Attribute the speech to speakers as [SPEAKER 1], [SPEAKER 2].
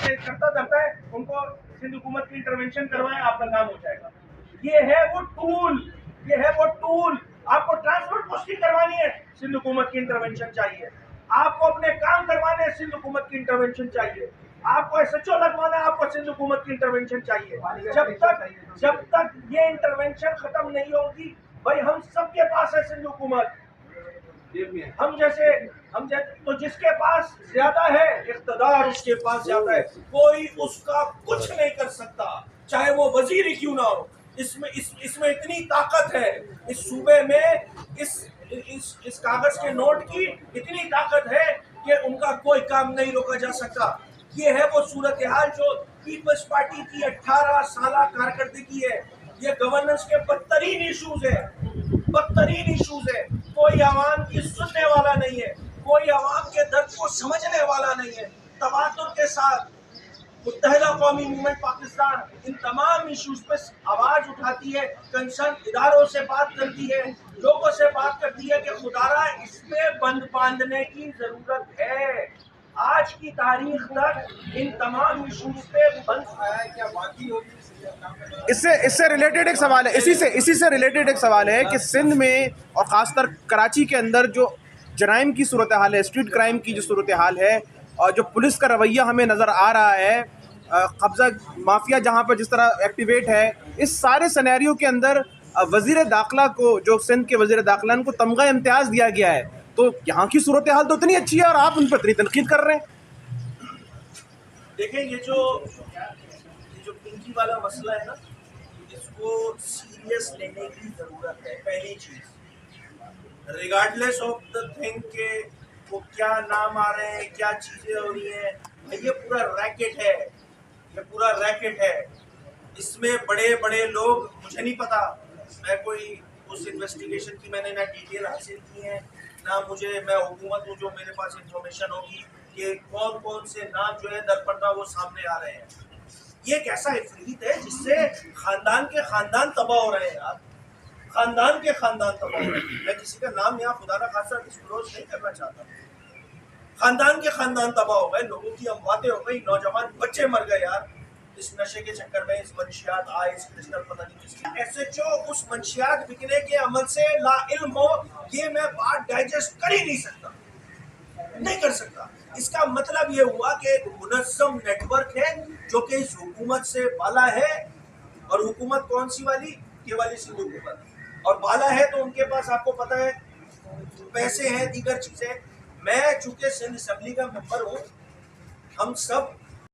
[SPEAKER 1] करता धरता है उनको सिंध हुकूमत की इंटरवेंशन करवाएं, आपका काम हो जाएगा। ये है वो टूल। आपको ट्रांसपोर्ट पोस्टिंग करवानी है, सिंध हुकूमत की इंटरवेंशन चाहिए। आपको अपने काम करवाने हैं, सिंध हुकूमत की इंटरवेंशन चाहिए। आपको एसएचओ लगवाना है, आपको सिंध हुकूमत की इंटरवेंशन चाहिए। जब तक ये इंटरवेंशन खत्म नहीं होगी, भाई हम सबके पास है सिंध हुकूमत। हम जैसे तो जिसके पास ज्यादा है इख्तदार, उसके पास ज्यादा है, कोई उसका कुछ नहीं कर सकता, चाहे वो वजीर ही क्यों ना हो। इसमें इतनी ताकत है, इस सूबे में इस कागज के नोट की इतनी ताकत है कि उनका कोई काम नहीं रोका जा सकता। ये है वो सूरत हाल जो पीपल्स पार्टी की 18 साल कारकर्दगी है। ये गवर्नेंस के बदतरीन इश्यूज है। कोई आवाम की सुनने वाला नहीं है, कोई आवाम के दर्द को समझने वाला नहीं है। तवातुर के साथ मुत्तहिदा कौमी मूवमेंट पाकिस्तान इन तमाम इश्यूज पर आवाज उठाती है, कंसर्न इदारों से बात करती है, लोगों से बात करती है कि खुदारा इसमें बंद बांधने की जरूरत है। आज की तारीख तक इन तमाम इश्यूज पे बंद आया है, क्या बाकी होगी?
[SPEAKER 2] इससे रिलेटेड एक सवाल है, इसी से रिलेटेड एक सवाल है कि सिंध में और ख़ासकर कराची के अंदर जो जराइम की सूरत हाल है, स्ट्रीट क्राइम की जो सूरत हाल है, और जो पुलिस का रवैया हमें नज़र आ रहा है, कब्ज़ा माफिया जहाँ पर जिस तरह एक्टिवेट है, इस सारे सिनेरियो के अंदर वज़ीर दाखिला को, जो सिंध के वज़ीर दाखिला, उनको तमगा इम्तियाज़ दिया गया है, तो यहाँ की सूरत हाल तो इतनी अच्छी है और आप उन पर इतनी तनकीद कर रहे हैं।
[SPEAKER 1] देखें, ये जो पिंकी वाला मसला है ना, इसको सीरियस लेने की जरूरत है। पहली चीज, रिगार्डलेस ऑफ द थिंग के वो क्या नाम आ रहे हैं, क्या चीजें हो रही हैं, ये पूरा रैकेट है। इसमें बड़े बड़े लोग, मुझे नहीं पता, मैं कोई उस इन्वेस्टिगेशन की मैंने ना डिटेल हासिल की है, ना मैं हुकूमत हूँ जो मेरे पास इंफॉर्मेशन होगी कि कौन कौन से नाम जो है दरपर्दा वो सामने आ रहे हैं। ये एक ऐसा इफरीत है जिससे खानदान के खानदान तबाह हो रहे हैं यार, खानदान के खानदान तबाह हो रहे हैं। मैं किसी का नाम यहाँ खुदा ना खासा डिस्क्लोज नहीं करना चाहता। खानदान के खानदान तबाह हो गए, लोगों की अमवातें हो गई, नौजवान बच्चे मर गए यार इस नशे के चक्कर में, इस मंशियात इस क्रिस्टल पता नहीं किसकी। एसएचओ उस मंशियात बिकने के अमल से ला इल्म हो, ये मैं बात डाइजेस्ट कर ही नहीं कर सकता। इसका मतलब ये हुआ कि एक मुनज़्ज़म नेटवर्क है जो कि इस हुकूमत से बाला है, और हुकूमत कौन सी वाली? ये वाली सिंध हुकूमत, और बाला है तो उनके पास आपको पता है पैसे हैं, दीगर चीजें। मैं चूंकि सिंध असेंबली का मेंबर हूँ, हम सब